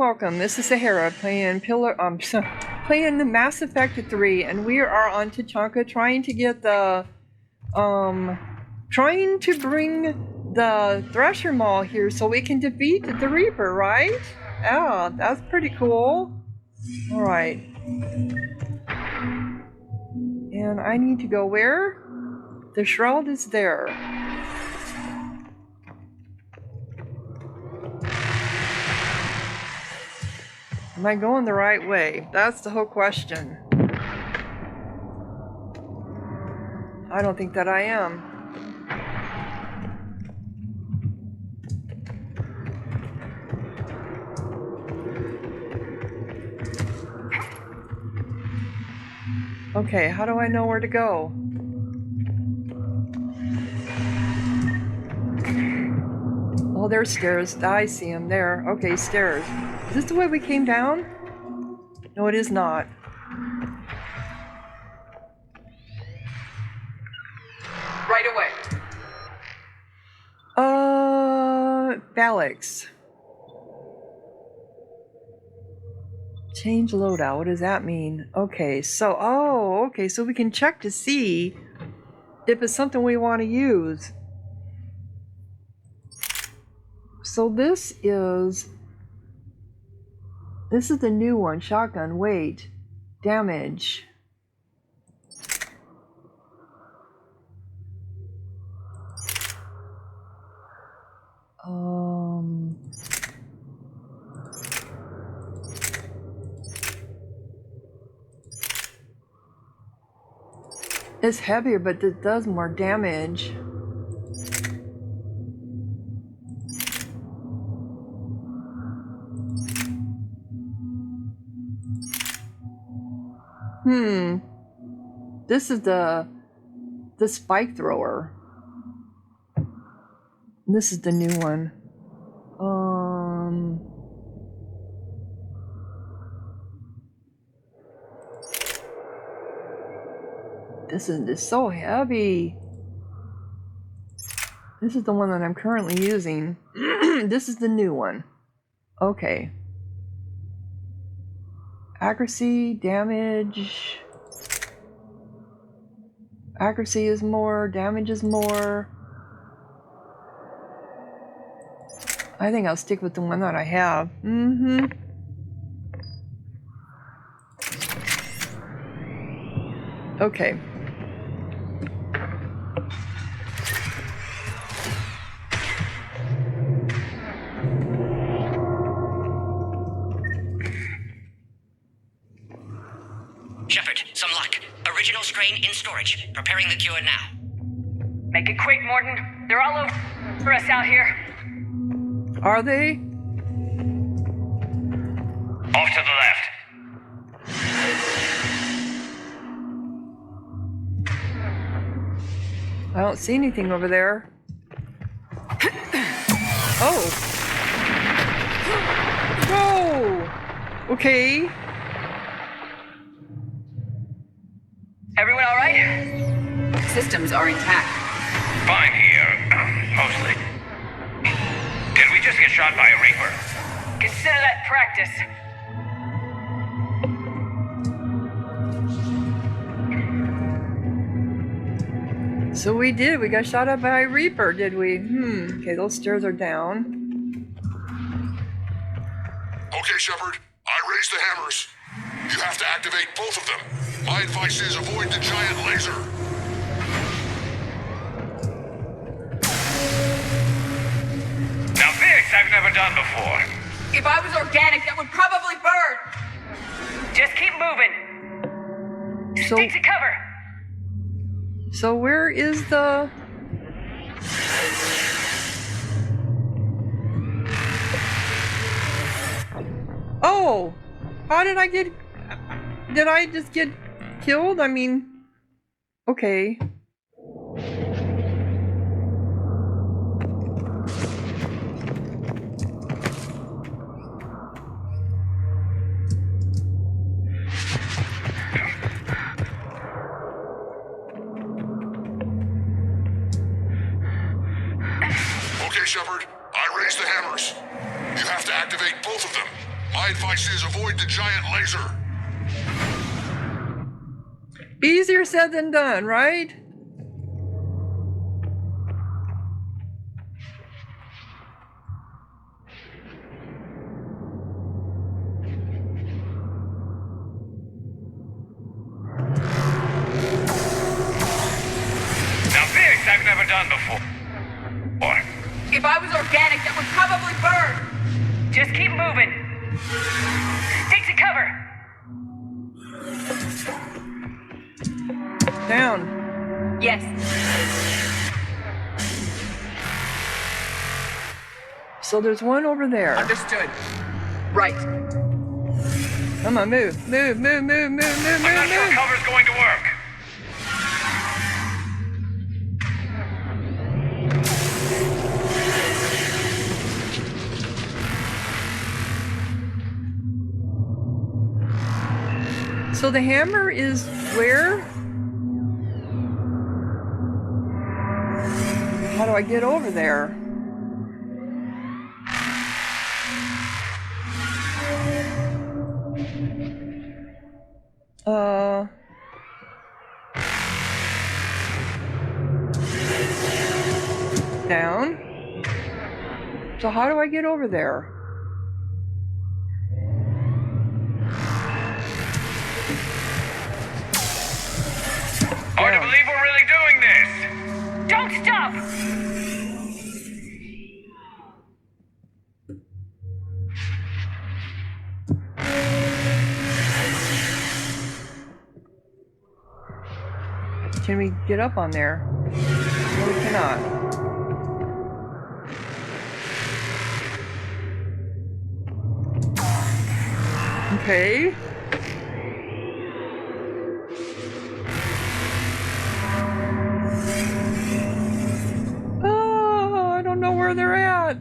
welcome. This is Sahara playing playing the Mass Effect 3, and we are on Tachanka trying to get the trying to bring the Thresher Maw here so we can defeat the Reaper, right? Yeah, that's pretty cool. All right. And I need to go where? The shroud is there. Am I going the right way? That's the whole question. I don't think that I am. Okay, how do I know where to go? Oh, there's stairs. I see them there. Okay, stairs. Is this the way we came down? No, it is not. Right away. Galaxy. Change loadout. What does that mean? Okay, so, okay, so we can check to see if it's something we want to use. So this is the new one. Shotgun, weight, damage. It's heavier, but it does more damage. This is the spike thrower. This is the new one. This is so heavy. This is the one that I'm currently using. This is the new one. Okay. Accuracy, damage. Accuracy is more, damage is more. I think I'll stick with the one that I have. Okay. Shepard, some luck. Original strain in storage. Preparing the cure now. Make it quick, Morton. They're all over us out here. Are they? Off to the left. I don't see anything over there. Oh. Whoa. Okay. Everyone all right? Systems are intact. Fine here. Mostly. Did we just get shot by a Reaper? Consider that practice. So we did. We got shot up by a Reaper, did we? Okay, those stairs are down. Okay, Shepard. I raised the hammers. You have to activate both of them. My advice is avoid the giant laser. Now this I've never done before. If I was organic, that would probably burn. Just keep moving. So, Stick to cover. so where is the... Oh! How did I get... Did I just get killed? I mean... Okay. Okay, Shepard. I raised the hammers. You have to activate both of them. My advice is avoid the giant laser. Easier said than done, right? Now this I've never done before. If I was organic, that would probably burn. Just keep moving. Take to cover. Down. Yes. So there's one over there. Understood. Right. Come on, move. I'm not sure cover's going to work. So the hammer is where? How do I get over there? Down. So how do I get over there? Hard to believe we're really doing this. Don't stop! Can we get up on there? No, we cannot. Okay. Oh, I don't know where they're at.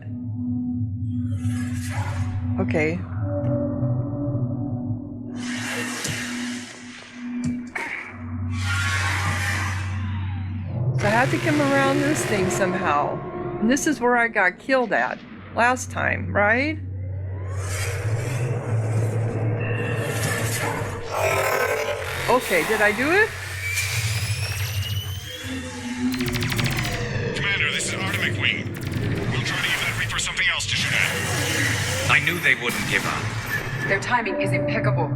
Okay. So I had to come around this thing somehow. And this is where I got killed at last time, right? Okay, did I do it? Commander, this is Artemic Wing. We'll try to give that Reaper something else to shoot at. I knew they wouldn't give up. Their timing is impeccable.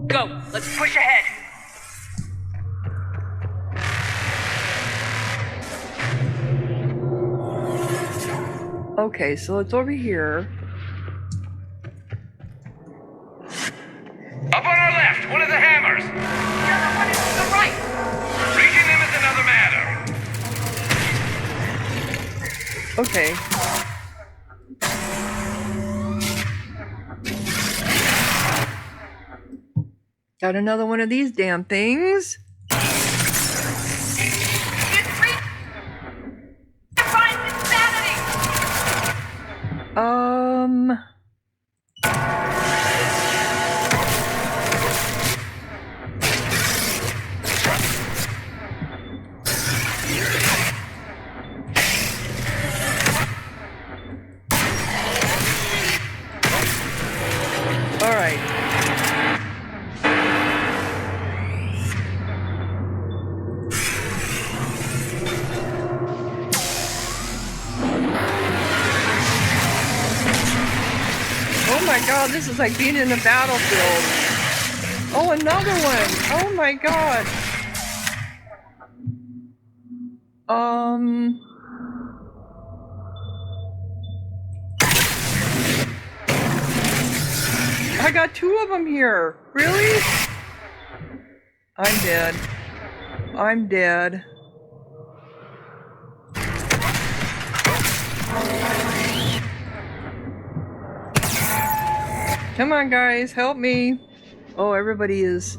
Go, let's push ahead. Okay, so it's over here. Up on our left, one of the hammers. The other one is to the right. Reaching them is another matter. Okay. Got another one of these damn things. This defines insanity. All right. Oh my god, this is like being in a battlefield. Oh, another one. Oh my god. I got two of them here. Really? I'm dead. I'm dead. Come on, guys, help me. Oh, everybody is.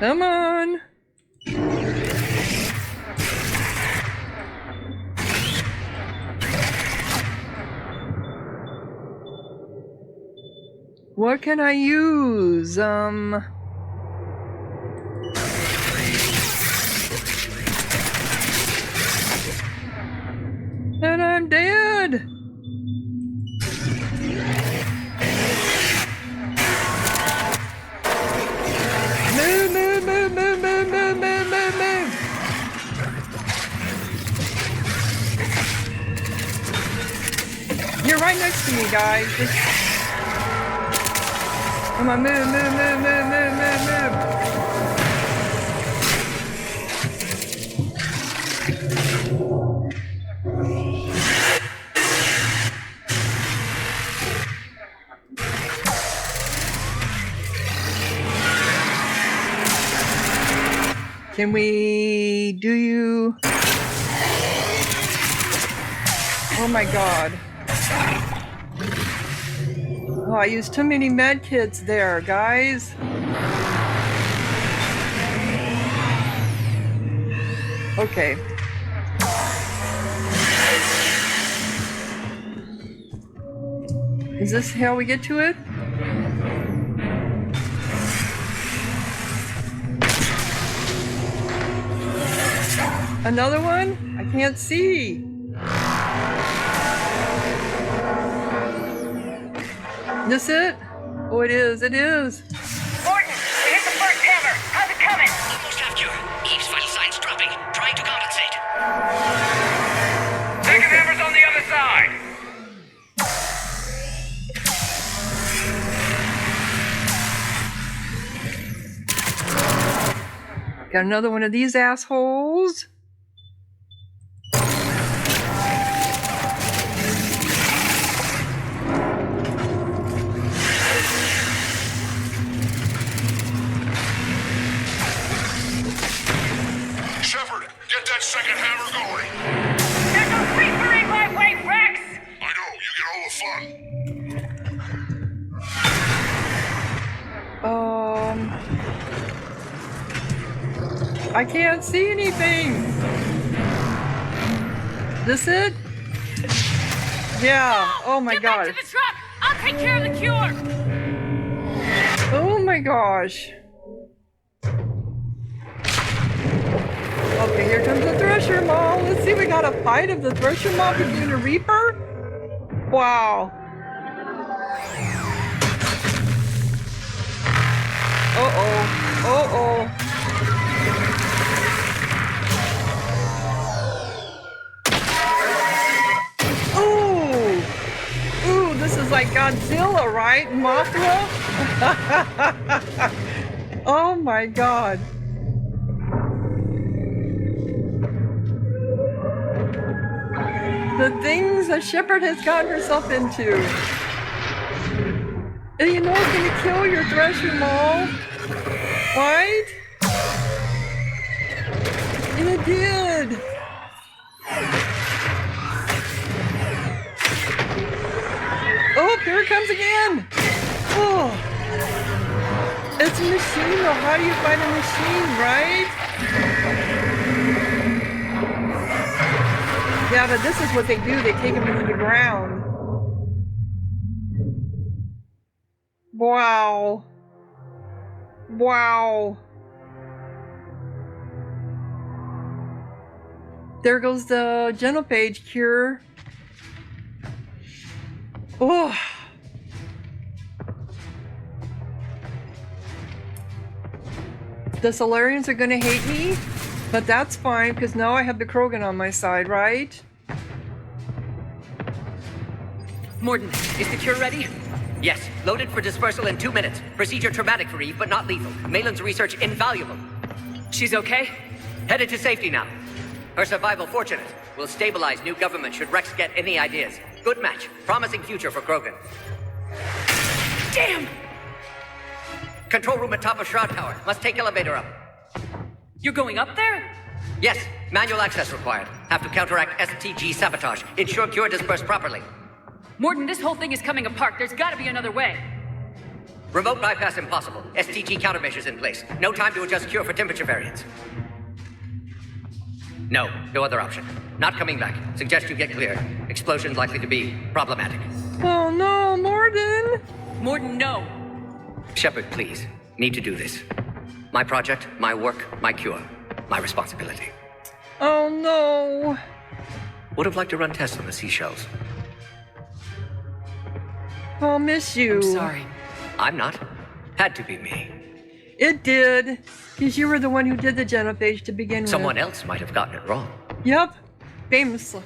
Come on. What can I use? You're right next to me, guys. Just... Come on, move. Can we do you? Oh my god. Oh, I used too many med kits there, guys. Okay. Is this how we get to it? Another one? I can't see. This it? Oh, it is. It is. Morton, we hit the first hammer. How's it coming? Almost have cure. Eve's vital signs dropping. Trying to compensate. Second hammer's on the other side. Got another one of these assholes. Shepard, get that second hammer going. There's no creeper in my way, Rex! I know, you get all the fun. I can't see anything. This it? Yeah. Oh my Get back god. to the truck! I'll take care of the cure! Oh my gosh. Okay, here comes the Thresher Maw. Let's see, we got a fight of the Thresher Maw between a Reaper? Wow. Uh-oh. Uh-oh. Ooh, this is like Godzilla, right? Mothra? Oh my god. The things that Shepard has gotten herself into. And you know it's gonna kill your Thresher Maw, right? And it did. Oh, here it comes again. Oh, it's a machine though. How do you fight a machine, right? Yeah, but this is what they do. They take them into the ground. Wow. Wow. There goes the genophage cure. Oh. The Solarians are gonna hate me, but that's fine because now I have the Krogan on my side, right? Morton, is the cure ready? Yes. Loaded for dispersal in 2 minutes. Procedure traumatic for Eve, but not lethal. Malin's research invaluable. She's okay? Headed to safety now. Her survival fortunate. Will stabilize new government should Rex get any ideas. Good match. Promising future for Krogan. Damn! Control room at top of Shroud Tower. Must take elevator up. You're going up there? Yes. Manual access required. Have to counteract STG sabotage. Ensure cure dispersed properly. Morton, this whole thing is coming apart. There's gotta be another way. Remote bypass impossible. STG countermeasures in place. No time to adjust cure for temperature variance. No other option. Not coming back. Suggest you get clear. Explosion likely to be problematic. Oh no, Morton! Morton, no. Shepard, please. Need to do this. My project, my work, my cure. My responsibility. Oh no! Would have liked to run tests on the seashells. I'll miss you. I'm sorry. I'm not. Had to be me. It did, because you were the one who did the genophage to begin Someone with. else might have gotten it wrong. Yep, famously.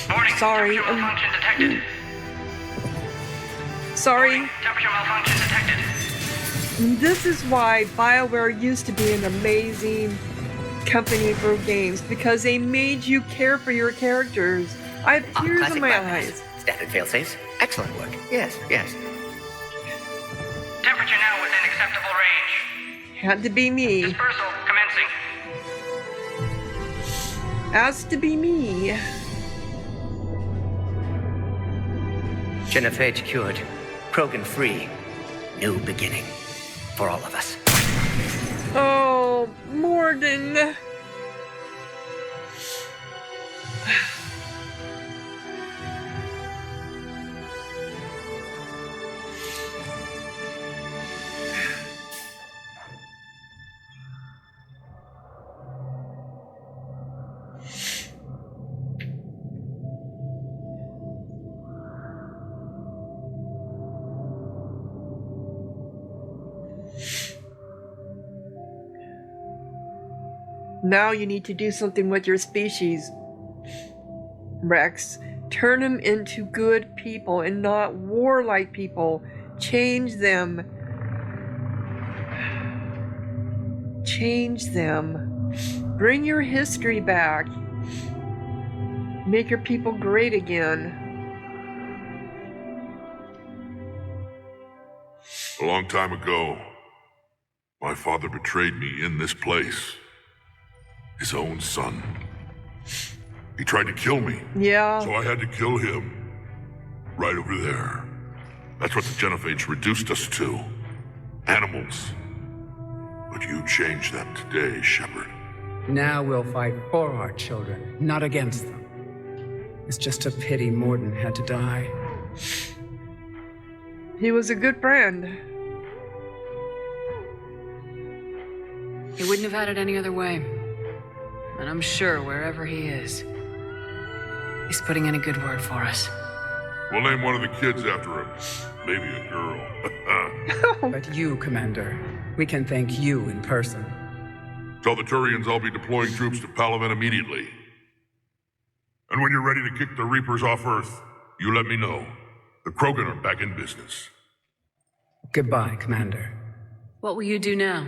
Warning. Sorry, Temperature malfunction detected. Sorry. Temperature malfunction detected. This is why BioWare used to be an amazing company for games, because they made you care for your characters. I have tears Classic in my bypass. eyes. Standard failsafes. Excellent work. Yes, yes. Temperature now within acceptable range. Had to be me. Dispersal commencing. Has to be me. Genophage cured. Krogan free. New beginning. For all of us. Oh, Morden. Now you need to do something with your species, Rex. Turn them into good people and not warlike people. Change them. Change them. Bring your history back. Make your people great again. A long time ago, my father betrayed me in this place. His own son. He tried to kill me. Yeah. So I had to kill him. Right over there. That's what the Genophage reduced us to. Animals. But you changed that today, Shepard. Now we'll fight for our children, not against them. It's just a pity Morden had to die. He was a good friend. He wouldn't have had it any other way. And I'm sure wherever he is, he's putting in a good word for us. We'll name one of the kids after him. Maybe a girl. But you, Commander, we can thank you in person. Tell the Turians I'll be deploying troops to Palaven immediately. And when you're ready to kick the Reapers off Earth, you let me know. The Krogan are back in business. Goodbye, Commander. What will you do now?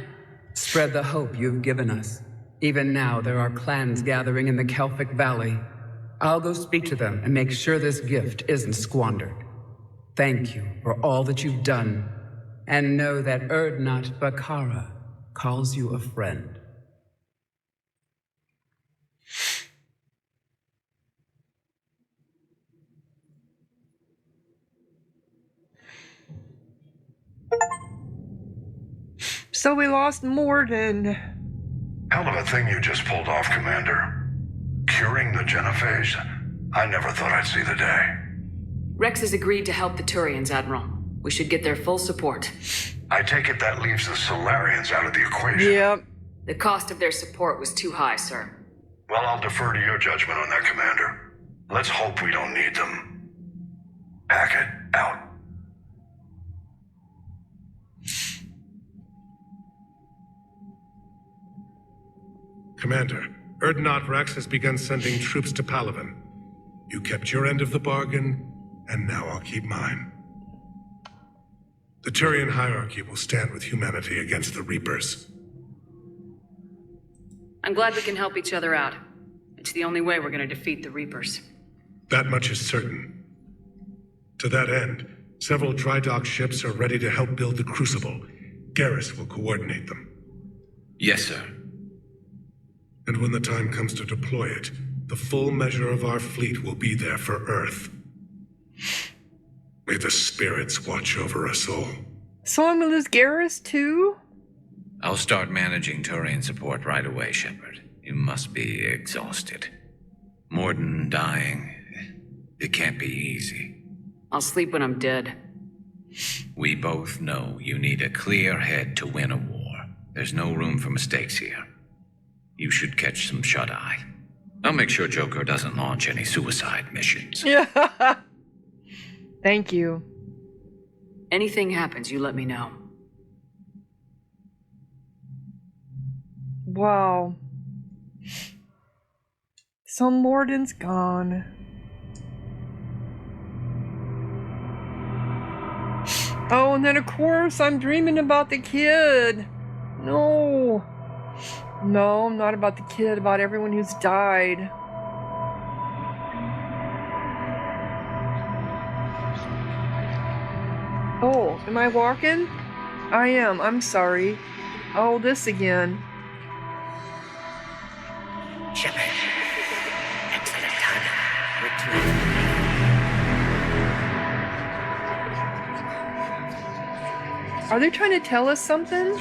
Spread the hope you've given us. Even now, there are clans gathering in the Kelphic Valley. I'll go speak to them and make sure this gift isn't squandered. Thank you for all that you've done, and know that Erdnot Bakara calls you a friend. So we lost Morden. Hell of a thing you just pulled off, Commander. Curing the Genophage? I never thought I'd see the day. Rex has agreed to help the Turians, Admiral. We should get their full support. I take it that leaves the Solarians out of the equation. Yep. The cost of their support was too high, sir. Well, I'll defer to your judgment on that, Commander. Let's hope we don't need them. Hackett, out. Commander, Erdnot Rex has begun sending troops to Palaven. You kept your end of the bargain, and now I'll keep mine. The Turian hierarchy will stand with humanity against the Reapers. I'm glad we can help each other out. It's the only way we're gonna defeat the Reapers. That much is certain. To that end, several dry dock ships are ready to help build the Crucible. Garrus will coordinate them. Yes, sir. And when the time comes to deploy it, the full measure of our fleet will be there for Earth. May the spirits watch over us all. So I'm gonna lose Garrus too? I'll start managing Turian support right away, Shepard. You must be exhausted. Morden dying, it can't be easy. I'll sleep when I'm dead. We both know you need a clear head to win a war. There's no room for mistakes here. You should catch some shut-eye. I'll make sure Joker doesn't launch any suicide missions. Yeah. Thank you. Anything happens, you let me know. Wow. So Morden's gone. Oh, and then of course I'm dreaming about the kid. No. No, not about the kid, about everyone who's died. Oh, am I walking? I am, I'm sorry. Oh, this again. Shepard. Excellent timing. Return. Are they trying to tell us something?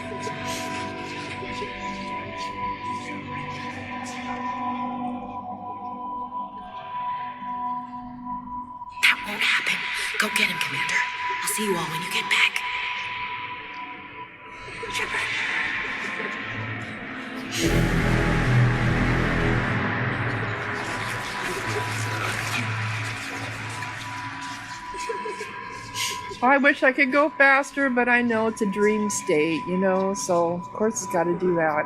That won't happen. Go get him, Commander. I'll see you all when you get back. Shepard. I wish I could go faster, but I know it's a dream state, you know, so of course it's got to do that.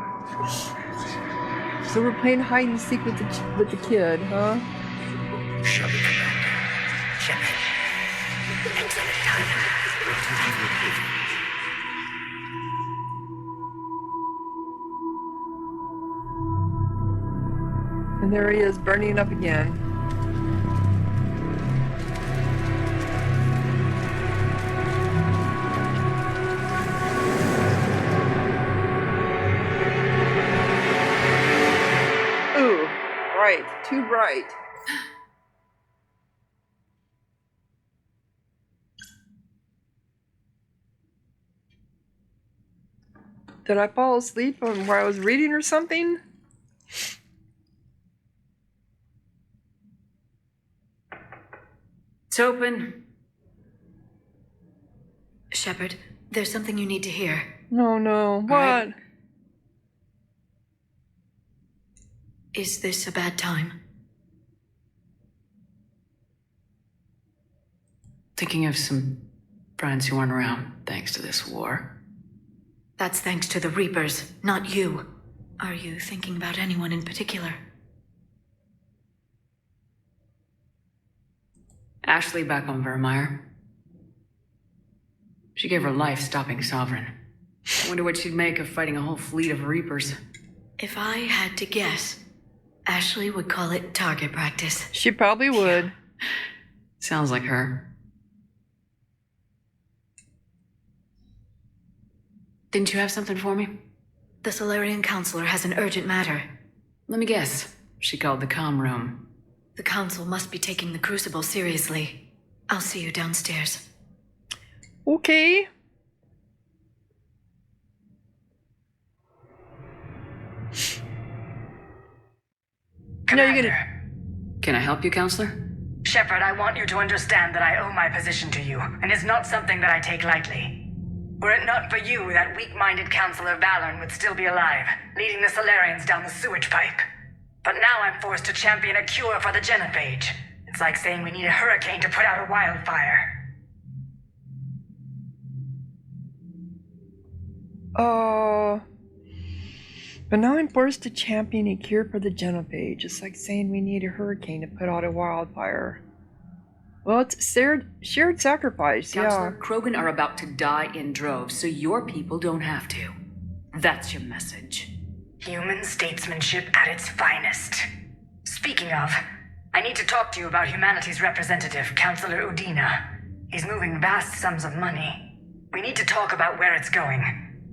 So we're playing hide and seek with the kid, huh? Shepard, Commander. Shepard. Excellent timing. And there he is, burning up again. Bright, too bright. Did I fall asleep while I was reading or something? It's open. Shepard, there's something you need to hear. No, what? Right. Is this a bad time? Thinking of some friends who aren't around thanks to this war. That's thanks to the Reapers, not you. Are you thinking about anyone in particular? Ashley back on Vermeer. She gave her life stopping Sovereign. I wonder what she'd make of fighting a whole fleet of Reapers. If I had to guess, Ashley would call it target practice. She probably would. Yeah. Sounds like her. Didn't you have something for me? The Solarian Counselor has an urgent matter. Let me guess. She called the comm room. The Council must be taking the Crucible seriously. I'll see you downstairs. Okay. Commander. Can I help you, Counselor? Shepard, I want you to understand that I owe my position to you, and it's not something that I take lightly. Were it not for you, that weak-minded Counselor Valorn would still be alive, leading the Solarians down the sewage pipe. But now I'm forced to champion a cure for the genophage. It's like saying we need a hurricane to put out a wildfire. But now I'm forced to champion a cure for the genophage. It's like saying we need a hurricane to put out a wildfire. Well, it's shared sacrifice, Counselor, yeah. Krogan are about to die in droves, so your people don't have to. That's your message. Human statesmanship at its finest. Speaking of, I need to talk to you about humanity's representative, Counselor Udina. He's moving vast sums of money. We need to talk about where it's going.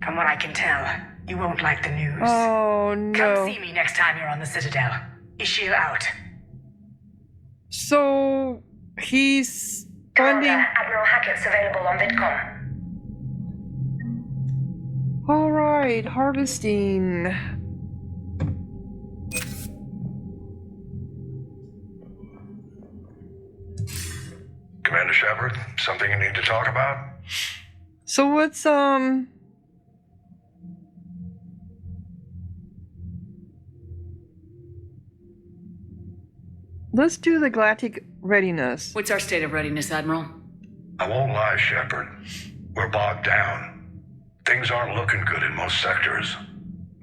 From what I can tell, you won't like the news. Oh, no. Come see me next time you're on the Citadel. Ishil out. So, he's funding... Admiral Hackett's available on VidCon. Alright, harvesting. Commander Shepard, something you need to talk about? So what's, let's do the galactic readiness. What's our state of readiness, Admiral? I won't lie, Shepard. We're bogged down. Things aren't looking good in most sectors.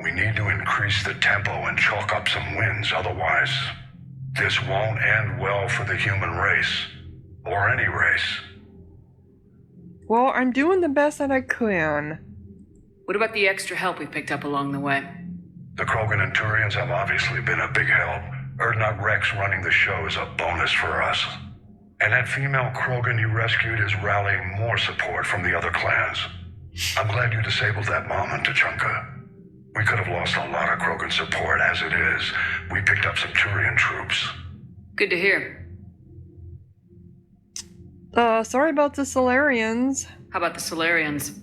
We need to increase the tempo and chalk up some wins, otherwise, this won't end well for the human race. Or any race. Well, I'm doing the best that I can. What about the extra help we picked up along the way? The Krogan and Turians have obviously been a big help. Erdnot Rex running the show is a bonus for us. And that female Krogan you rescued is rallying more support from the other clans. I'm glad you disabled that mom in Tuchanka. We could have lost a lot of Krogan support as it is. We picked up some Turian troops. Good to hear. Sorry about the Solarians. How about the Solarians?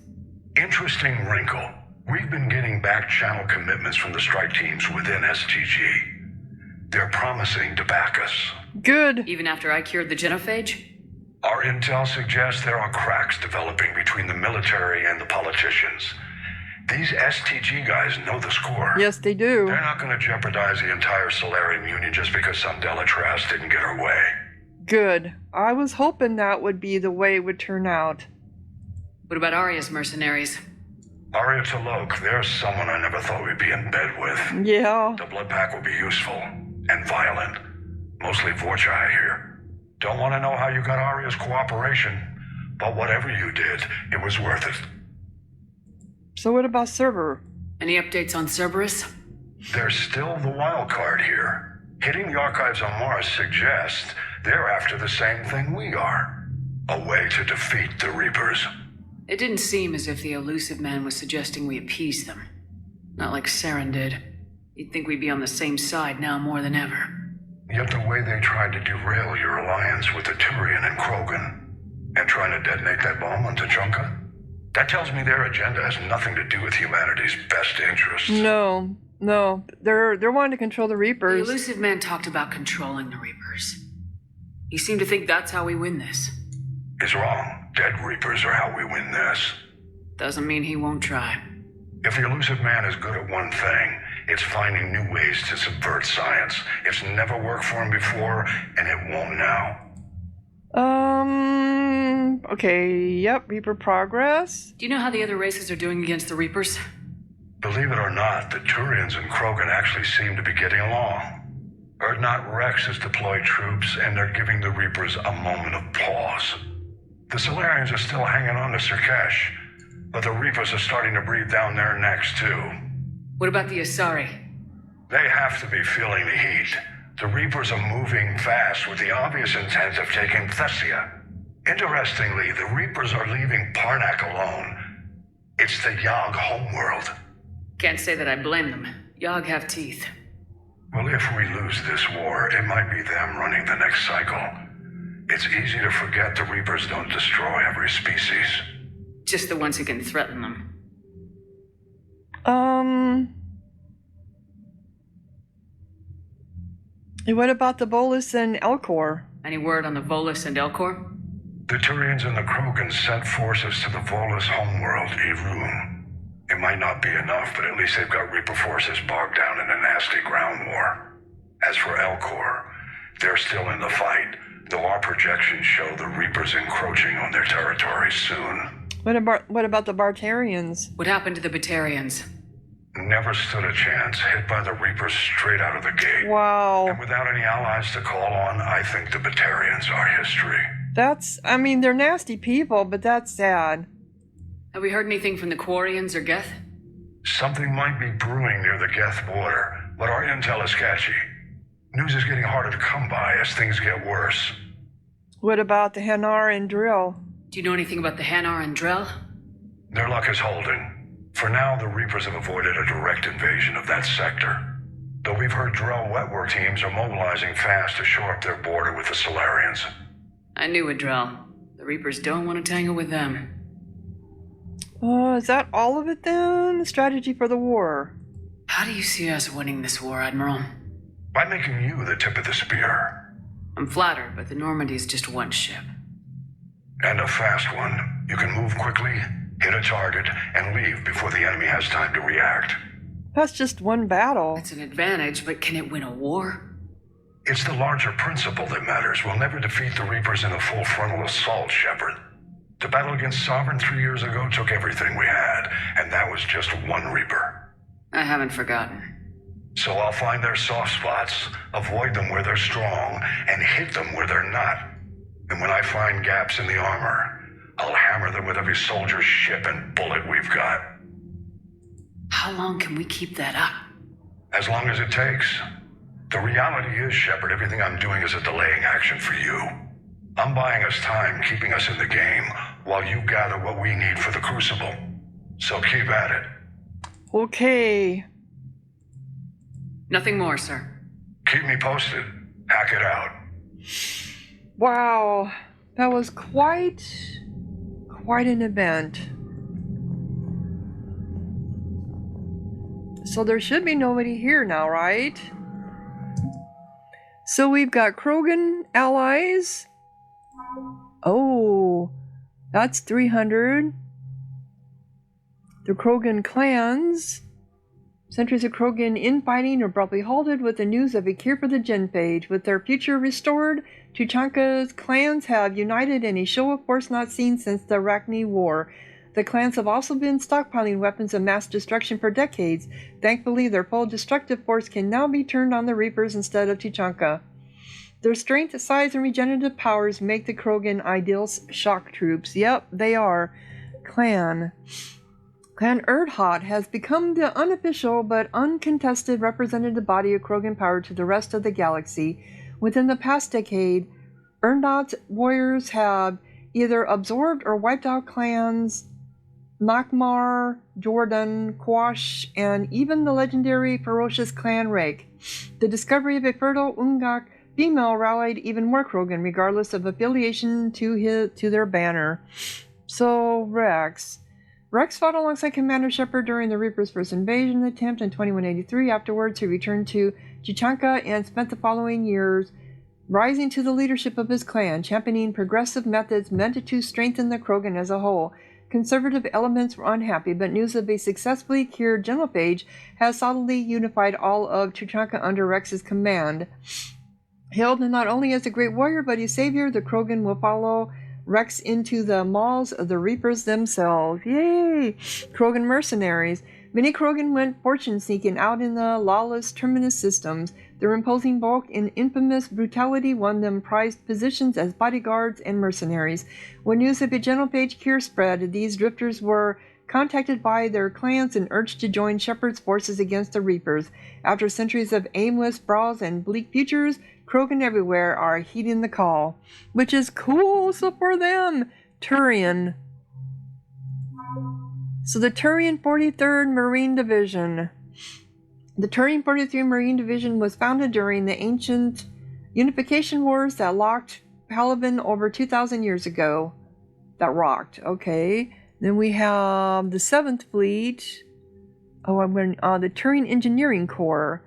Interesting wrinkle. We've been getting back channel commitments from the strike teams within STG. They're promising to back us. Good. Even after I cured the genophage? Our intel suggests there are cracks developing between the military and the politicians. These STG guys know the score. Yes, they do. They're not going to jeopardize the entire Solarian Union just because some Delatras didn't get her way. Good. I was hoping that would be the way it would turn out. What about Arya's mercenaries? Arya T'Loak, there's someone I never thought we'd be in bed with. Yeah. The blood pack will be useful and violent. Mostly Vorchai here. Don't want to know how you got Arya's cooperation, but whatever you did, it was worth it. So what about Cerber? Any updates on Cerberus? There's still the wild card here. Hitting the archives on Mars suggests they're after the same thing we are. A way to defeat the Reapers. It didn't seem as if the elusive man was suggesting we appease them. Not like Saren did. You'd think we'd be on the same side now more than ever. Yet the way they tried to derail your alliance with the Turian and Krogan, and trying to detonate that bomb on Tuchanka, that tells me their agenda has nothing to do with humanity's best interests. No. They're wanting to control the Reapers. The elusive man talked about controlling the Reapers. He seemed to think that's how we win this. Is wrong. Dead Reapers are how we win this. Doesn't mean he won't try. If the elusive man is good at one thing, it's finding new ways to subvert science. It's never worked for him before, and it won't now. Okay, yep, Reaper progress. Do you know how the other races are doing against the Reapers? Believe it or not, the Turians and Krogan actually seem to be getting along. Erdnot Rex has deployed troops, and they're giving the Reapers a moment of pause. The Solarians are still hanging on to Sirkesh, but the Reapers are starting to breathe down their necks, too. What about the Asari? They have to be feeling the heat. The Reapers are moving fast with the obvious intent of taking Thessia. Interestingly, the Reapers are leaving Parnak alone. It's the Yogg homeworld. Can't say that I blame them. Yogg have teeth. Well, if we lose this war, it might be them running the next cycle. It's easy to forget the Reapers don't destroy every species. Just the ones who can threaten them. What about the Volus and Elcor? Any word on the Volus and Elcor? The Turians and the Krogan sent forces to the Volus homeworld, Irun. It might not be enough, but at least they've got Reaper forces bogged down in a nasty ground war. As for Elcor, they're still in the fight, though our projections show the Reapers encroaching on their territory soon. What about the Bartarians? What happened to the Batarians? Never stood a chance, hit by the Reapers straight out of the gate. Wow. And without any allies to call on, I think the Batarians are history. They're nasty people, but that's sad. Have we heard anything from the Quarians or Geth? Something might be brewing near the Geth border, but our intel is sketchy. News is getting harder to come by as things get worse. What about the Hanar and Drill? Do you know anything about the Hanar and Drell? Their luck is holding. For now, the Reapers have avoided a direct invasion of that sector. Though we've heard Drell wetwork teams are mobilizing fast to shore up their border with the Solarians. I knew it, Drell. The Reapers don't want to tangle with them. Is that all of it then? Strategy for the war. How do you see us winning this war, Admiral? By making you the tip of the spear. I'm flattered, but the Normandy is just one ship. And a fast one. You can move quickly, hit a target, and leave before the enemy has time to react. That's just one battle. It's an advantage, but can it win a war? It's the larger principle that matters. We'll never defeat the Reapers in a full frontal assault, Shepard. The battle against Sovereign 3 years ago took everything we had, and that was just one Reaper. I haven't forgotten. So I'll find their soft spots, avoid them where they're strong, and hit them where they're not. And when I find gaps in the armor, I'll hammer them with every soldier, ship, and bullet we've got. How long can we keep that up? As long as it takes. The reality is, Shepard, everything I'm doing is a delaying action for you. I'm buying us time, keeping us in the game, while you gather what we need for the Crucible. So keep at it. Okay. Nothing more, sir. Keep me posted. Hack it out. Wow. That was quite an event. So there should be nobody here now, right? So we've got Krogan allies. Oh, that's 300. The Krogan clans. Centuries of Krogan infighting abruptly halted with the news of a cure for the genophage. With their future restored, Tuchanka's clans have united in a show of force not seen since the Arachne War. The clans have also been stockpiling weapons of mass destruction for decades. Thankfully, their full destructive force can now be turned on the Reapers instead of Tuchanka. Their strength, size, and regenerative powers make the Krogan ideal shock troops. Yep, they are. Clan Erdhot has become the unofficial but uncontested representative body of Krogan power to the rest of the galaxy. Within the past decade, Erdhot's warriors have either absorbed or wiped out clans Nakmar, Jordan, Quash, and even the legendary ferocious clan Rake. The discovery of a fertile Ungak female rallied even more Krogan, regardless of affiliation to their banner. So, Rex fought alongside Commander Shepard during the Reaper's first invasion attempt in 2183. Afterwards, he returned to Tuchanka and spent the following years rising to the leadership of his clan, championing progressive methods meant to strengthen the Krogan as a whole. Conservative elements were unhappy, but news of a successfully cured genophage has solidly unified all of Tuchanka under Rex's command. Hailed not only as a great warrior, but a savior, the Krogan will follow Rex into the maws of the Reapers themselves. Yay! Krogan mercenaries. Many Krogan went fortune-seeking out in the lawless Terminus systems. Their imposing bulk and infamous brutality won them prized positions as bodyguards and mercenaries. When news of a genophage cure spread, these drifters were contacted by their clans and urged to join Shepard's forces against the Reapers. After centuries of aimless brawls and bleak futures, Krogan everywhere are heeding the call. Which is cool, so for them. Turian. So the Turian 43rd Marine Division. The Turian 43rd Marine Division was founded during the ancient unification wars that locked Palaven over 2,000 years ago. That rocked, okay. Then we have the 7th Fleet. The Turian Engineering Corps.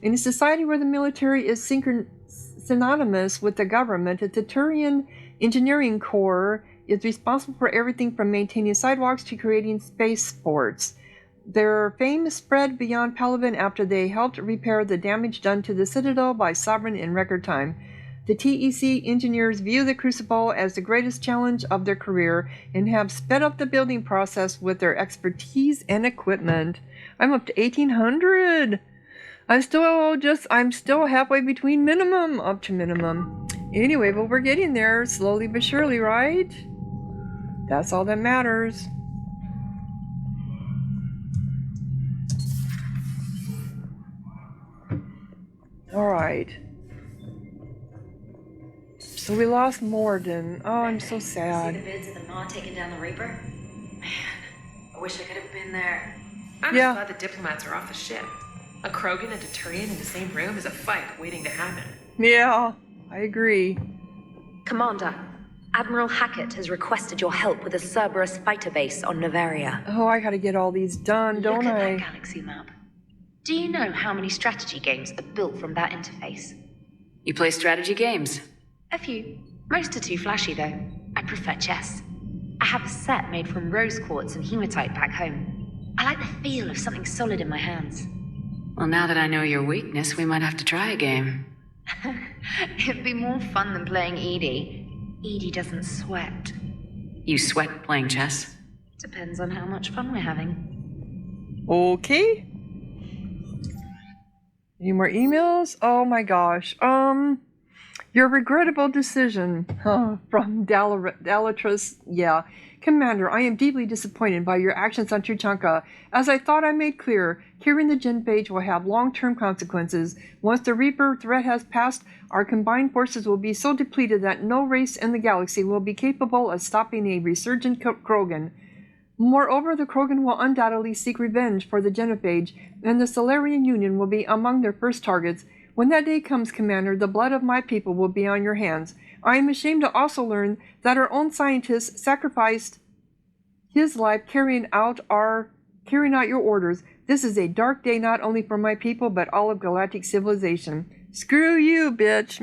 In a society where the military is synonymous with the government, the Turian Engineering Corps is responsible for everything from maintaining sidewalks to creating spaceports. Their fame spread beyond Palaven after they helped repair the damage done to the Citadel by Sovereign in record time. The TEC engineers view the Crucible as the greatest challenge of their career and have sped up the building process with their expertise and equipment. I'm up to 1,800! I'm still halfway between minimum, up to minimum. Anyway, but we're getting there, slowly but surely, right? That's all that matters. Alright. So we lost Morden. Oh, I'm so sad. See the vids of the Maw taking down the Reaper? Man, I wish I could have been there. I'm just glad the diplomats are off the ship. A Krogan and a Turian in the same room is a fight waiting to happen. Yeah, I agree. Commander, Admiral Hackett has requested your help with a Cerberus fighter base on Novaria. Oh, I gotta get all these done, don't Look I? at that galaxy map. Do you know how many strategy games are built from that interface? You play strategy games? A few. Most are too flashy, though. I prefer chess. I have a set made from rose quartz and hematite back home. I like the feel of something solid in my hands. Well, now that I know your weakness, we might have to try a game. It'd be more fun than playing Edie. Edie doesn't sweat. You sweat playing chess? Depends on how much fun we're having. Okay. Any more emails? Oh my gosh. Your regrettable decision from Dalatras. Yeah. Commander, I am deeply disappointed by your actions on Tuchanka. As I thought I made clear, curing the genophage will have long-term consequences. Once the Reaper threat has passed, our combined forces will be so depleted that no race in the galaxy will be capable of stopping a resurgent Krogan. Moreover, the Krogan will undoubtedly seek revenge for the genophage, and the Solarian Union will be among their first targets. When that day comes, Commander, the blood of my people will be on your hands. I am ashamed to also learn that our own scientist sacrificed his life carrying out your orders. This is a dark day not only for my people, but all of galactic civilization. Screw you, bitch.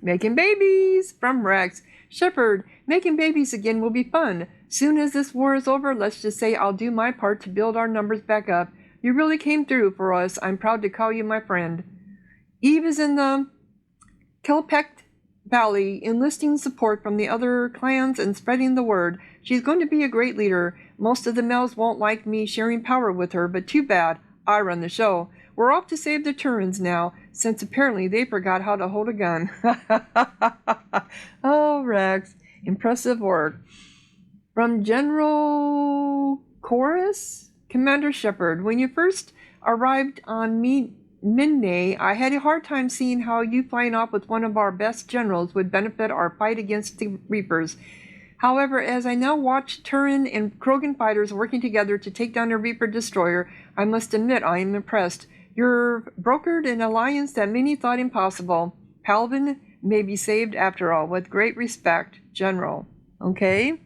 Making babies from Rex. Shepard, making babies again will be fun. Soon as this war is over, let's just say I'll do my part to build our numbers back up. You really came through for us. I'm proud to call you my friend. Eve is in the Kelpec Valley, enlisting support from the other clans and spreading the word. She's going to be a great leader. Most of the males won't like me sharing power with her, but too bad. I run the show. We're off to save the Turans now, since apparently they forgot how to hold a gun. Oh, Rex. Impressive work. From General Chorus? Commander Shepard, when you first arrived on Minne, I had a hard time seeing how you flying off with one of our best generals would benefit our fight against the Reapers. However, as I now watch Turan and Krogan fighters working together to take down a Reaper destroyer, I must admit I am impressed. You've brokered an alliance that many thought impossible. Palvin may be saved after all. With great respect, General. Okay?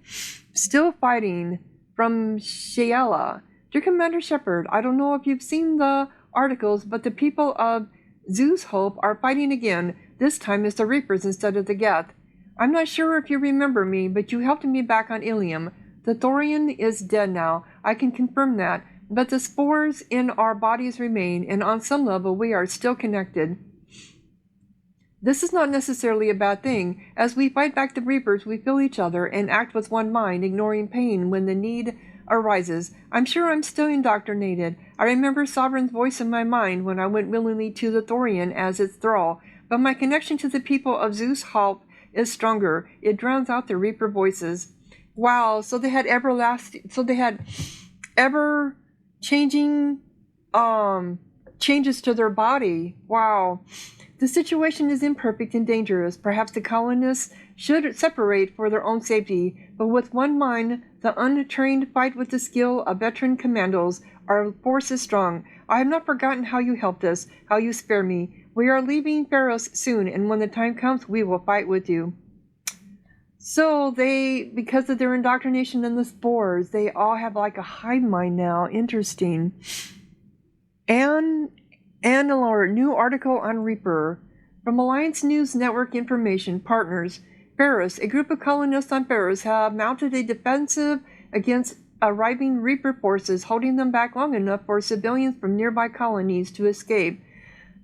Still fighting. From Shiela. Dear Commander Shepard, I don't know if you've seen the articles, but the people of Zeus Hope are fighting again. This time it's the Reapers instead of the Geth. I'm not sure if you remember me, but you helped me back on Ilium. The Thorian is dead now. I can confirm that. But the spores in our bodies remain, and on some level we are still connected. This is not necessarily a bad thing. As we fight back the Reapers, we feel each other and act with one mind, ignoring pain when the need arises. I'm sure I'm still indoctrinated. I remember Sovereign's voice in my mind when I went willingly to the Thorian as its thrall, but my connection to the people of Zeus Hope is stronger. It drowns out the Reaper voices. Wow, so they had ever changing changes to their body. Wow. The situation is imperfect and dangerous. Perhaps the colonists should separate for their own safety, but with one mind, the untrained fight with the skill of veteran commandos. Our force is strong. I have not forgotten how you helped us, how you spare me. We are leaving Pharos soon, and when the time comes, we will fight with you. So they, because of their indoctrination and the spores, they all have like a hive mind now. Interesting. Annalore, new article on Reaper. From Alliance News Network Information, partners. Pharos, a group of colonists on Pharos have mounted a defensive against arriving Reaper forces, holding them back long enough for civilians from nearby colonies to escape.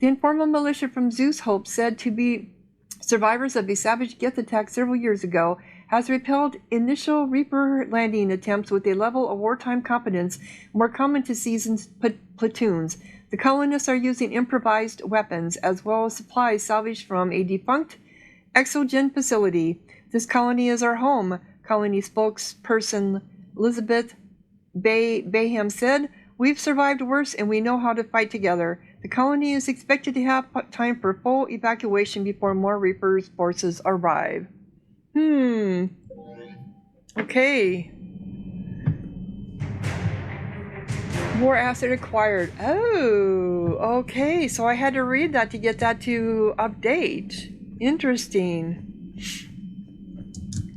The informal militia from Zeus Hope, said to be survivors of a savage Geth attack several years ago, has repelled initial Reaper landing attempts with a level of wartime competence more common to seasoned platoons. The colonists are using improvised weapons as well as supplies salvaged from a defunct exogen facility. This colony is our home, colony spokesperson Elizabeth Bayham said. We've survived worse and we know how to fight together. The colony is expected to have time for full evacuation before more Reapers forces arrive. Okay. More asset acquired. Oh, okay. So I had to read that to get that to update. Interesting.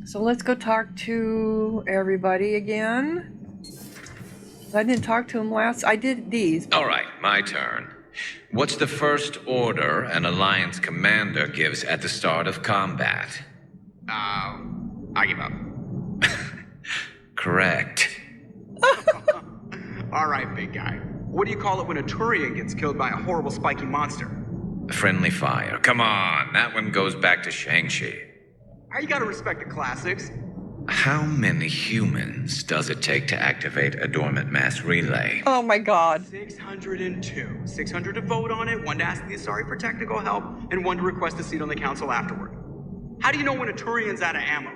So let's go talk to everybody again. I didn't talk to him last. I did these. All right, my turn. What's the first order an Alliance commander gives at the start of combat? I give up. Correct. All right, big guy. What do you call it when a Turian gets killed by a horrible spiky monster? Friendly fire. Come on, that one goes back to Shang-Chi. You gotta respect the classics. How many humans does it take to activate a dormant mass relay? Oh my god. 602. 600 to vote on it, 1 to ask the Asari for technical help, and 1 to request a seat on the council afterward. How do you know when a Turian's out of ammo?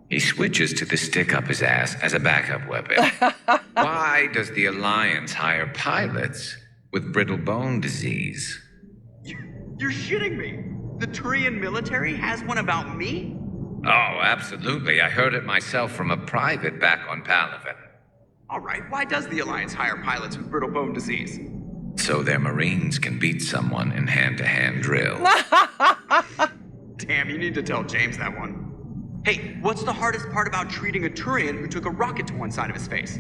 He switches to the stick up his ass as a backup weapon. Why does the Alliance hire pilots with brittle bone disease? You're shitting me. The Turian military has one about me? Oh, absolutely. I heard it myself from a private back on Palaven. All right, why does the Alliance hire pilots with brittle bone disease? So their Marines can beat someone in hand-to-hand drill. Damn, you need to tell James that one. Hey, what's the hardest part about treating a Turian who took a rocket to one side of his face?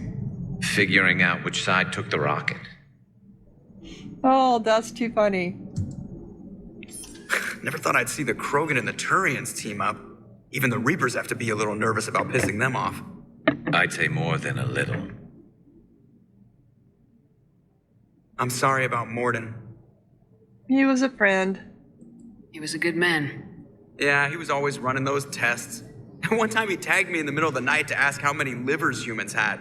Figuring out which side took the rocket. Oh, that's too funny. Never thought I'd see the Krogan and the Turians team up. Even the Reapers have to be a little nervous about pissing them off. I'd say more than a little. I'm sorry about Morden. He was a friend. He was a good man. Yeah, he was always running those tests. And one time he tagged me in the middle of the night to ask how many livers humans had.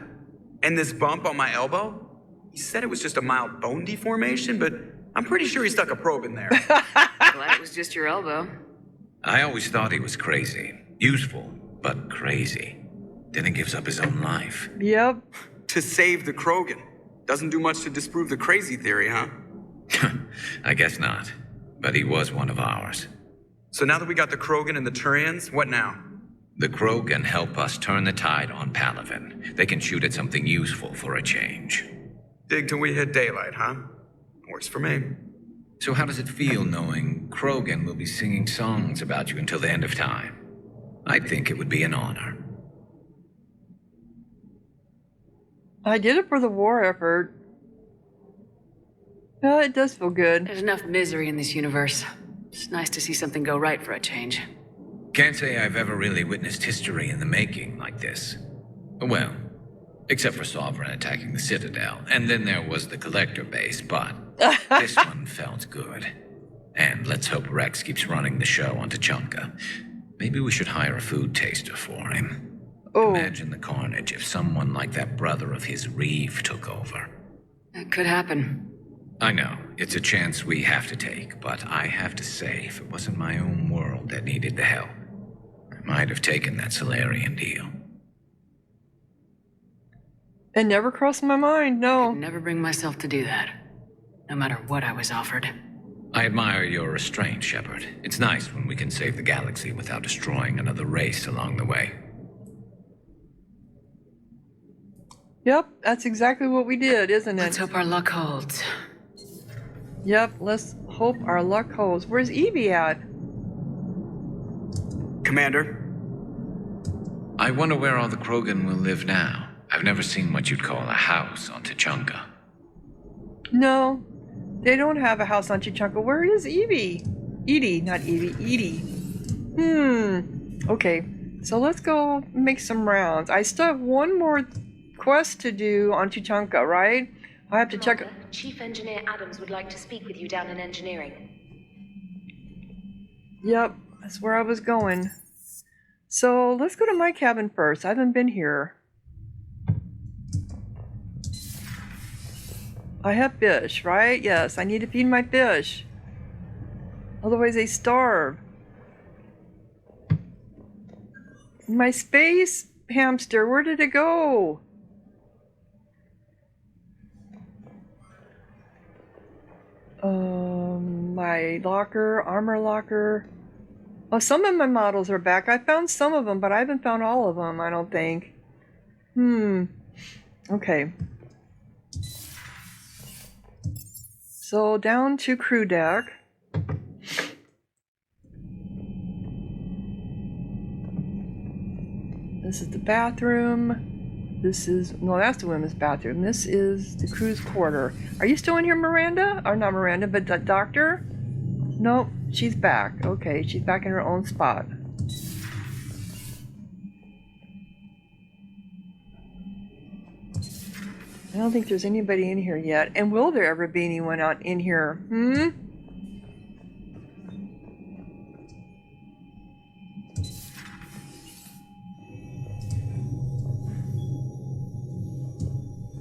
And this bump on my elbow? He said it was just a mild bone deformation, but I'm pretty sure he stuck a probe in there. Glad it was just your elbow. I always thought he was crazy. Useful, but crazy. Then he gives up his own life. Yep. To save the Krogan. Doesn't do much to disprove the crazy theory, huh? I guess not. But he was one of ours. So now that we got the Krogan and the Turians, what now? The Krogan help us turn the tide on Palaven. They can shoot at something useful for a change. Dig till we hit daylight, huh? Works for me. So how does it feel knowing Krogan will be singing songs about you until the end of time? I think it would be an honor. I did it for the war effort. Yeah, it does feel good. There's enough misery in this universe. It's nice to see something go right for a change. Can't say I've ever really witnessed history in the making like this. Well, except for Sovereign attacking the Citadel, and then there was the Collector base, but this one felt good. And let's hope Rex keeps running the show on Tuchanka. Maybe we should hire a food taster for him. Oh. Imagine the carnage if someone like that brother of his Reeve took over. That could happen. I know, it's a chance we have to take, but I have to say, if it wasn't my own world that needed the help, I might have taken that Solarian deal. It never crossed my mind, no. I could never bring myself to do that, no matter what I was offered. I admire your restraint, Shepard. It's nice when we can save the galaxy without destroying another race along the way. Yep, that's exactly what we did, isn't it? Let's hope our luck holds. Yep, let's hope our luck holds. Where's Evie at? Commander? I wonder where all the Krogan will live now. I've never seen what you'd call a house on Tuchanka. No, they don't have a house on Tuchanka. Where is Evie? Edie, not Evie, Edie. Okay, so let's go make some rounds. I still have one more quest to do on Tuchanka, right? I have to check. Chief Engineer Adams would like to speak with you down in engineering. Yep, that's where I was going. So let's go to my cabin first. I haven't been here. I have fish, right? Yes, I need to feed my fish. Otherwise they starve. My space hamster, where did it go? My locker, armor locker. Oh, some of my models are back. I found some of them, but I haven't found all of them, I don't think. Okay. So down to crew deck. This is the bathroom. This is, no, that's the women's bathroom. This is the crew's quarter. Are you still in here, Miranda? Or not Miranda, but the doctor? Nope, she's back. Okay, she's back in her own spot. I don't think there's anybody in here yet. And will there ever be anyone out in here?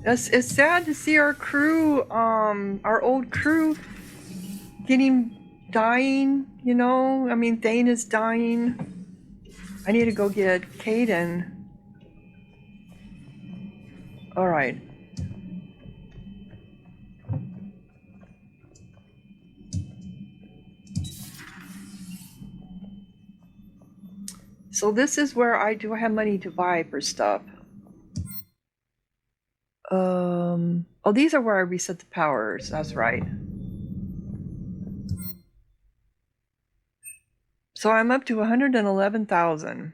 It's sad to see our crew, our old crew dying, you know? I mean, Thane is dying. I need to go get Caden. Alright. So this is where I do have money to buy for stuff. Oh, these are where I reset the powers. That's right. So I'm up to 111,000.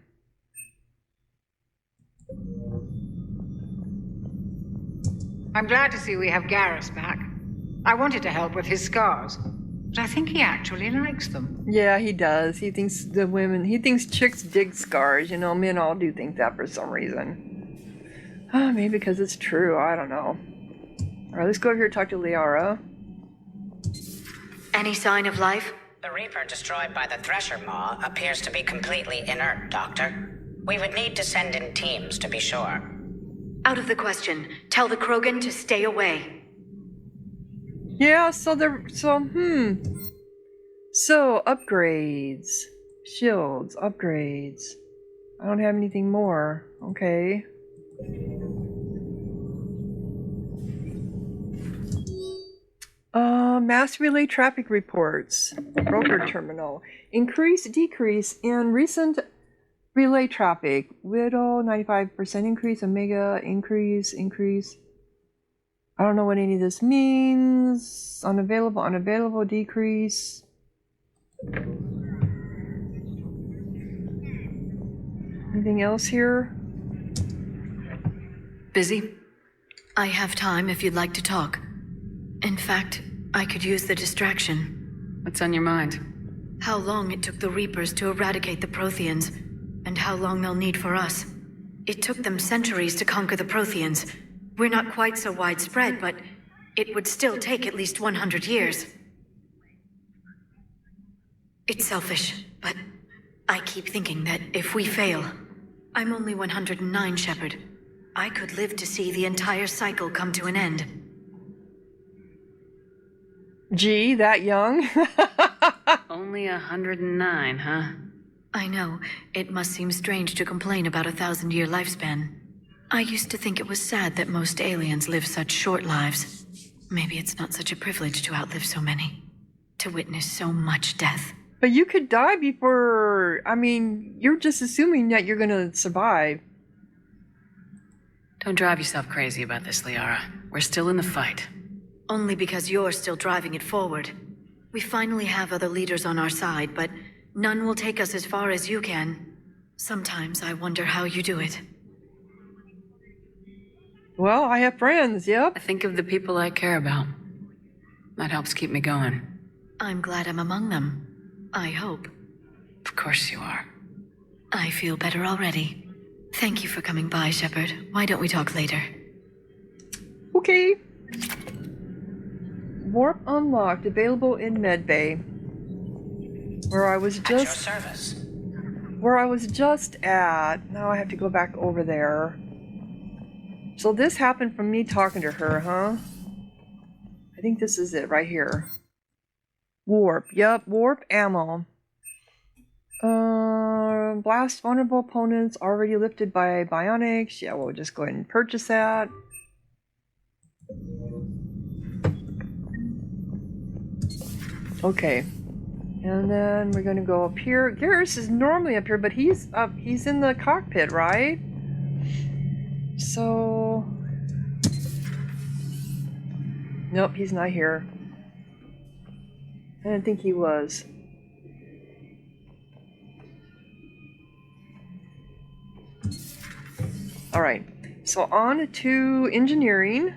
I'm glad to see we have Garrus back. I wanted to help with his scars, but I think he actually likes them. Yeah, he does. He thinks he thinks chicks dig scars. You know, men all do think that for some reason. Oh, maybe because it's true. I don't know. All right, let's go over here and talk to Liara. Any sign of life? The Reaper destroyed by the Thresher Maw appears to be completely inert, Doctor. We would need to send in teams to be sure. Out of the question. Tell the Krogan to stay away. Yeah, so upgrades. Shields, upgrades. I don't have anything more. Okay. Mass relay traffic reports. Broker terminal. Increase, decrease in recent relay traffic. Widow, 95% increase. Omega, increase. I don't know what any of this means. Unavailable, decrease. Anything else here? Busy? I have time if you'd like to talk. In fact, I could use the distraction. What's on your mind? How long it took the Reapers to eradicate the Protheans, and how long they'll need for us. It took them centuries to conquer the Protheans. We're not quite so widespread, but it would still take at least 100 years. It's selfish, but I keep thinking that if we fail, I'm only 109, Shepard. I could live to see the entire cycle come to an end. Gee, that young? Only 109, huh? I know. It must seem strange to complain about a 1,000-year lifespan. I used to think it was sad that most aliens live such short lives. Maybe it's not such a privilege to outlive so many. To witness so much death. But you could die before... I mean, you're just assuming that you're gonna survive. Don't drive yourself crazy about this, Liara. We're still in the fight. Only because you're still driving it forward. We finally have other leaders on our side, but none will take us as far as you can. Sometimes I wonder how you do it. Well, I have friends, yep. I think of the people I care about. That helps keep me going. I'm glad I'm among them. I hope. Of course you are. I feel better already. Thank you for coming by, Shepard. Why don't we talk later? Okay. Warp unlocked, available in medbay. Where I was At your just... service. Where I was just at. Now I have to go back over there. So this happened from me talking to her, huh? I think this is it right here. Warp. Yep, warp ammo. Blast vulnerable opponents already lifted by bionics. Yeah, we'll just go ahead and purchase that. Okay. And then we're gonna go up here. Garrus is normally up here, but he's in the cockpit, right? So... Nope, he's not here. I didn't think he was. Alright, so on to engineering.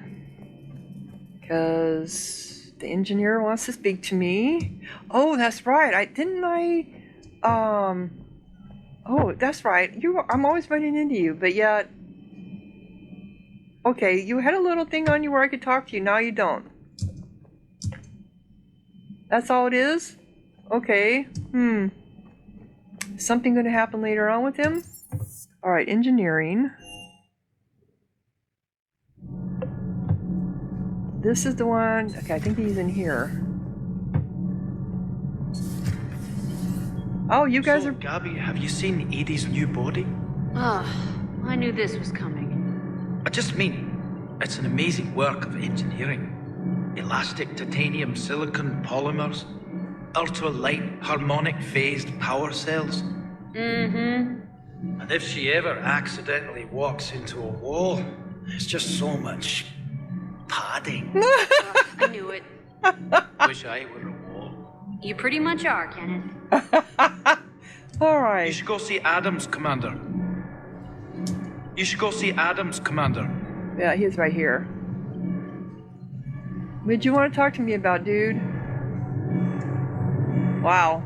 Because the engineer wants to speak to me. Oh, that's right. Oh, that's right. I'm always running into you, but yet... Okay, you had a little thing on you where I could talk to you. Now you don't. That's all it is? Okay. Something going to happen later on with him? Alright, engineering. This is the one. Okay, I think he's in here. Oh, you guys are. Gabby, have you seen Edie's new body? I knew this was coming. I just mean, it's an amazing work of engineering. Elastic titanium silicon polymers, ultra-light harmonic phased power cells. Mm-hmm. And if she ever accidentally walks into a wall, there's just so much padding. I knew it. Wish I were a wall. You pretty much are, Kenneth. All right. You should go see Adams, Commander. You should go see Adams, Commander. Yeah, he's right here. What'd you want to talk to me about, dude? Wow.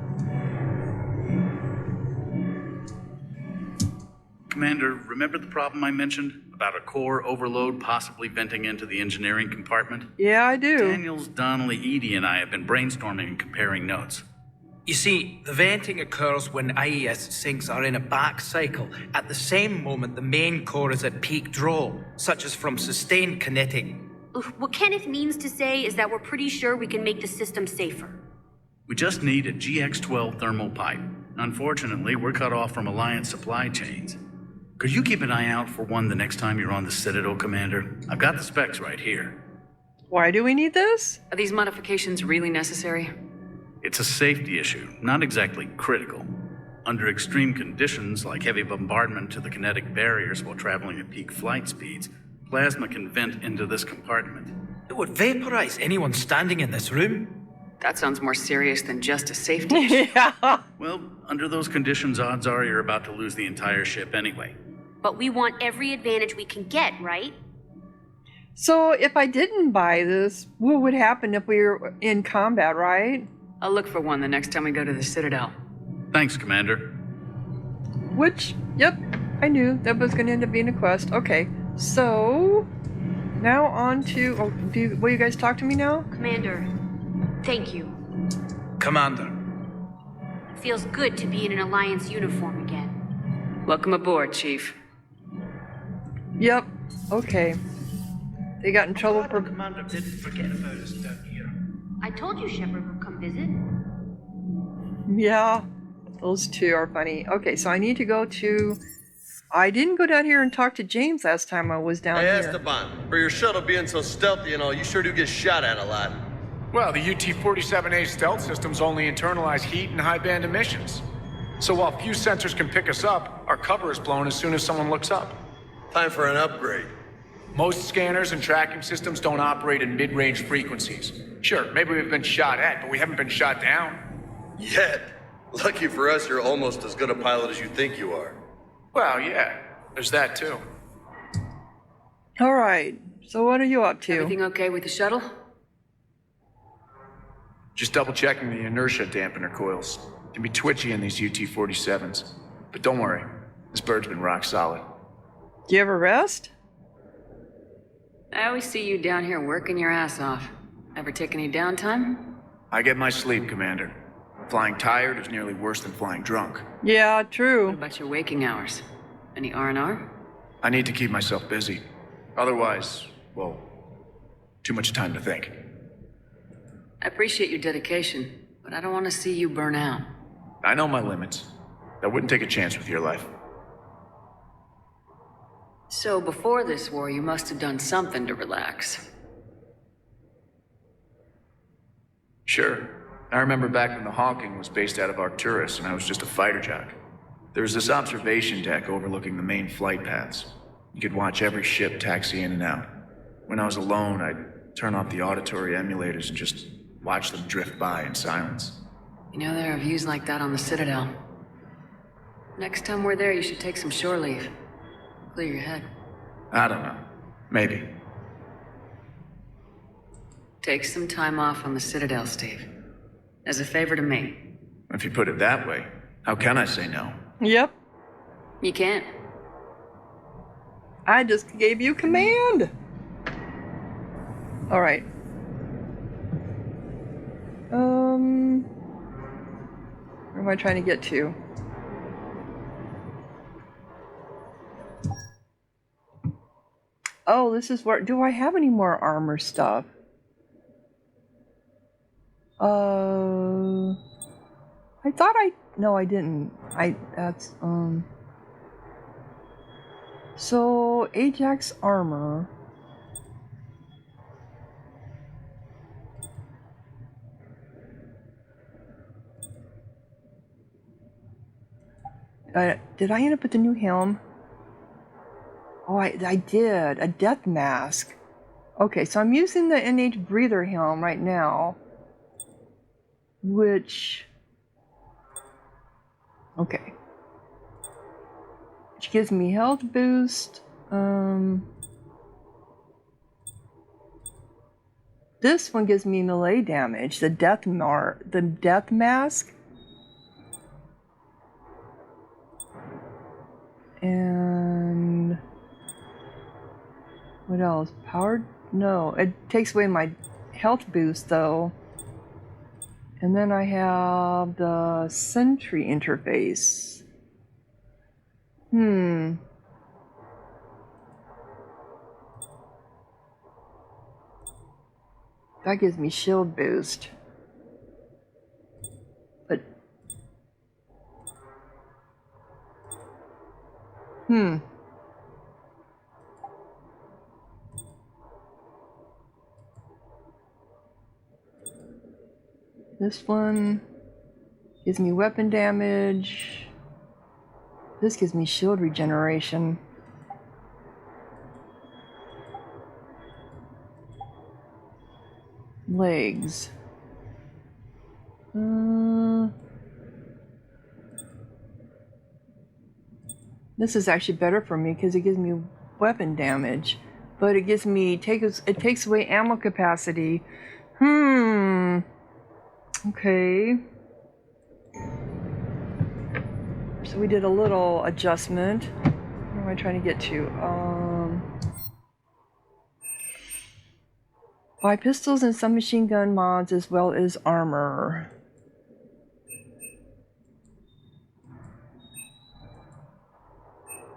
Commander, remember the problem I mentioned? About a core overload possibly venting into the engineering compartment? Yeah, I do. Daniels, Donnelly, Edie, and I have been brainstorming and comparing notes. You see, the venting occurs when IES sinks are in a back cycle. At the same moment, the main core is at peak draw, such as from sustained kinetic. What Kenneth means to say is that we're pretty sure we can make the system safer. We just need a GX-12 thermal pipe. Unfortunately, we're cut off from Alliance supply chains. Could you keep an eye out for one the next time you're on the Citadel, Commander? I've got the specs right here. Why do we need this? Are these modifications really necessary? It's a safety issue, not exactly critical. Under extreme conditions, like heavy bombardment to the kinetic barriers while traveling at peak flight speeds, plasma can vent into this compartment. It would vaporize anyone standing in this room. That sounds more serious than just a safety issue. Yeah. Well, under those conditions, odds are you're about to lose the entire ship anyway. But we want every advantage we can get, right? So if I didn't buy this, what would happen if we were in combat, right? I'll look for one the next time we go to the Citadel. Thanks, Commander. Which, yep, I knew that was going to end up being a quest. Okay, so now on to. Oh, will you guys talk to me now? Commander, thank you. Commander. Feels good to be in an Alliance uniform again. Welcome aboard, Chief. Yep. Okay. They got in trouble for. Commander didn't forget about us down here. I told you Shepard would come visit. Yeah, those two are funny. Okay, so I need to go to. I didn't go down here and talk to James last time I was down Hey, here. Esteban, for your shuttle being so stealthy and all, you sure do get shot at a lot. Well, the UT-47A stealth systems only internalize heat and high-band emissions. So while few sensors can pick us up, our cover is blown as soon as someone looks up. Time for an upgrade. Most scanners and tracking systems don't operate in mid-range frequencies. Sure, maybe we've been shot at, but we haven't been shot down. Yet. Lucky for us, you're almost as good a pilot as you think you are. Well, yeah, there's that too. All right, so what are you up to? Everything okay with the shuttle? Just double-checking the inertia dampener coils. Can be twitchy in these UT-47s. But don't worry, this bird's been rock solid. Do you ever rest? I always see you down here working your ass off. Ever take any downtime? I get my sleep, Commander. Flying tired is nearly worse than flying drunk. Yeah, true. What about your waking hours? Any R&R? I need to keep myself busy. Otherwise, well, too much time to think. I appreciate your dedication, but I don't want to see you burn out. I know my limits. I wouldn't take a chance with your life. So before this war, you must have done something to relax. Sure. I remember back when the Hawking was based out of Arcturus and I was just a fighter jock. There was this observation deck overlooking the main flight paths. You could watch every ship taxi in and out. When I was alone, I'd turn off the auditory emulators and just watch them drift by in silence. You know, there are views like that on the Citadel. Next time we're there, you should take some shore leave. Clear your head. I don't know. Maybe. Take some time off on the Citadel, Steve. As a favor to me. If you put it that way, how can I say no? Yep. You can't. I just gave you command. All right. Where am I trying to get to? Oh, this is where. Do I have any more armor stuff? I thought no, I didn't. So Ajax armor. Did I end up with the new helm? Oh, I did. A death mask. Okay, so I'm using the NH breather helm right now. Which... Okay. Which gives me health boost. This one gives me melee damage. The death mask. And what else? Powered? No, it takes away my health boost though. And then I have the Sentry interface. That gives me shield boost. But this one gives me weapon damage. This gives me shield regeneration. Legs. This is actually better for me because it gives me weapon damage, but it gives me it takes away ammo capacity. Okay. So we did a little adjustment. Where am I trying to get to? Buy pistols and some machine gun mods as well as armor.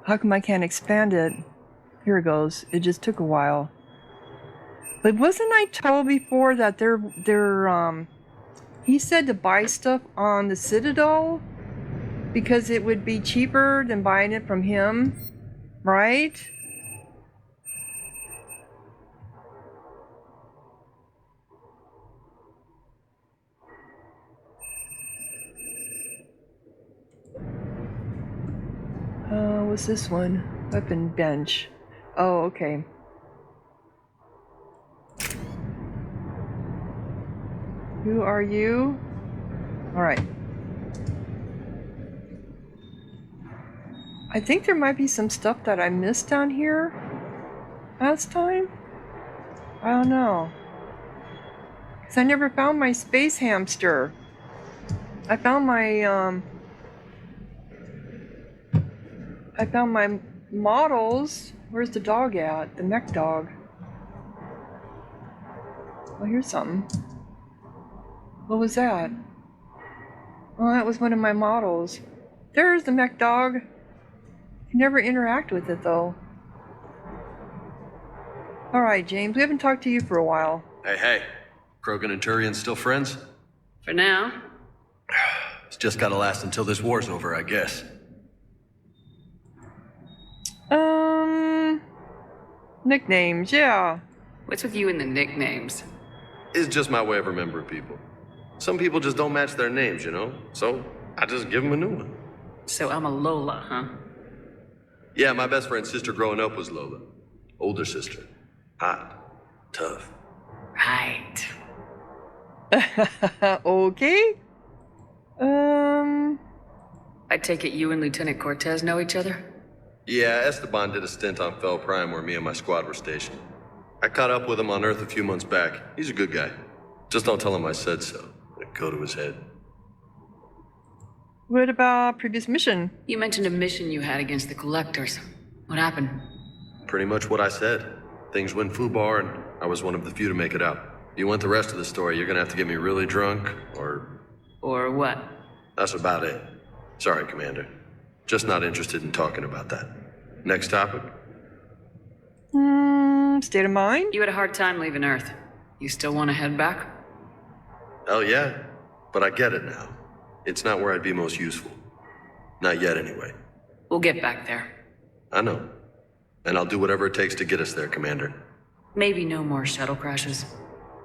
How come I can't expand it? Here it goes. It just took a while. But wasn't I told before that he said to buy stuff on the Citadel because it would be cheaper than buying it from him, right? What's this one? Weapon bench. Oh, okay. Who are you? All right. I think there might be some stuff that I missed down here last time. I don't know. Because I never found my space hamster. I found my models. Where's the dog at? The mech dog. Oh, here's something. What was that? Oh, that was one of my models. There's the mech dog. You never interact with it, though. Alright, James, we haven't talked to you for a while. Hey. Krogan and Turian still friends? For now. It's just gotta last until this war's over, I guess. Nicknames, yeah. What's with you and the nicknames? It's just my way of remembering people. Some people just don't match their names, you know? So I just give them a new one. So I'm a Lola, huh? Yeah, my best friend's sister growing up was Lola. Older sister. Hot. Tough. Right. Okay. I take it you and Lieutenant Cortez know each other? Yeah, Esteban did a stint on Fel Prime where me and my squad were stationed. I caught up with him on Earth a few months back. He's a good guy. Just don't tell him I said so. It'd go to his head. What about previous mission? You mentioned a mission you had against the Collectors. What happened? Pretty much what I said. Things went foobar, and I was one of the few to make it out. If you want the rest of the story, you're gonna have to get me really drunk, or... Or what? That's about it. Sorry, Commander. Just not interested in talking about that. Next topic? State of mind? You had a hard time leaving Earth. You still want to head back? Hell yeah, but I get it now. It's not where I'd be most useful. Not yet, anyway. We'll get back there. I know. And I'll do whatever it takes to get us there, Commander. Maybe no more shuttle crashes.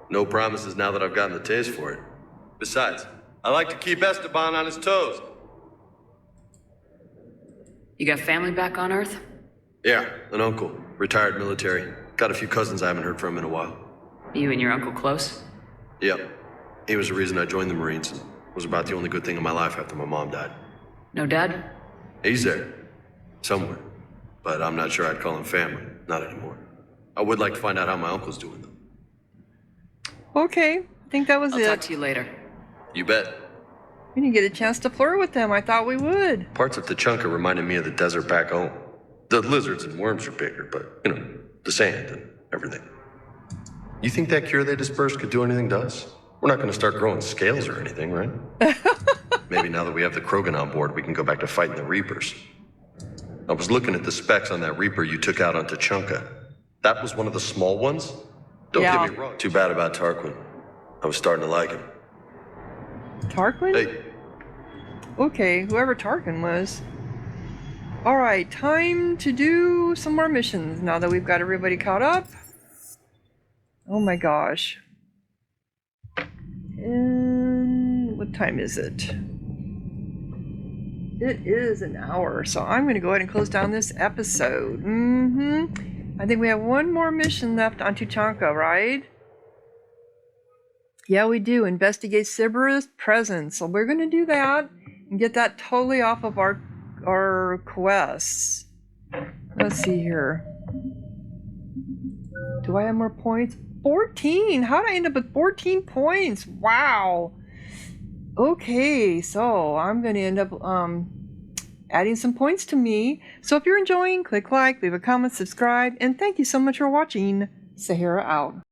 No promises now that I've gotten the taste for it. Besides, I like to keep Esteban on his toes. You got family back on Earth? Yeah, an uncle. Retired military. Got a few cousins I haven't heard from in a while. You and your uncle close? Yep. He was the reason I joined the Marines. And was about the only good thing in my life after my mom died. No dad? He's there. Somewhere. But I'm not sure I'd call him family. Not anymore. I would like to find out how my uncle's doing, though. Okay, I think that was I'll it. talk to you later. You bet. We didn't get a chance to flirt with them. I thought we would. Parts of Tachanka reminded me of the desert back home. The lizards and worms are bigger, but, the sand and everything. You think that cure they dispersed could do anything to us? We're not going to start growing scales or anything, right? Maybe now that we have the Krogan on board, we can go back to fighting the Reapers. I was looking at the specs on that Reaper you took out on Tachanka. That was one of the small ones? Don't get me wrong. Too bad about Tarquin. I was starting to like him. Tarquin? Hey. Okay, whoever Tarquin was. Alright, time to do some more missions now that we've got everybody caught up. Oh my gosh. And what time is it? It is an hour, so I'm going to go ahead and close down this episode. I think we have one more mission left on Tuchanka, right? Yeah, we do. Investigate Sybera's presence. So we're going to do that and get that totally off of our quests. Let's see here. Do I have more points? 14! How did I end up with 14 points? Wow! Okay, so I'm going to end up adding some points to me. So if you're enjoying, click like, leave a comment, subscribe, and thank you so much for watching. Sahara out.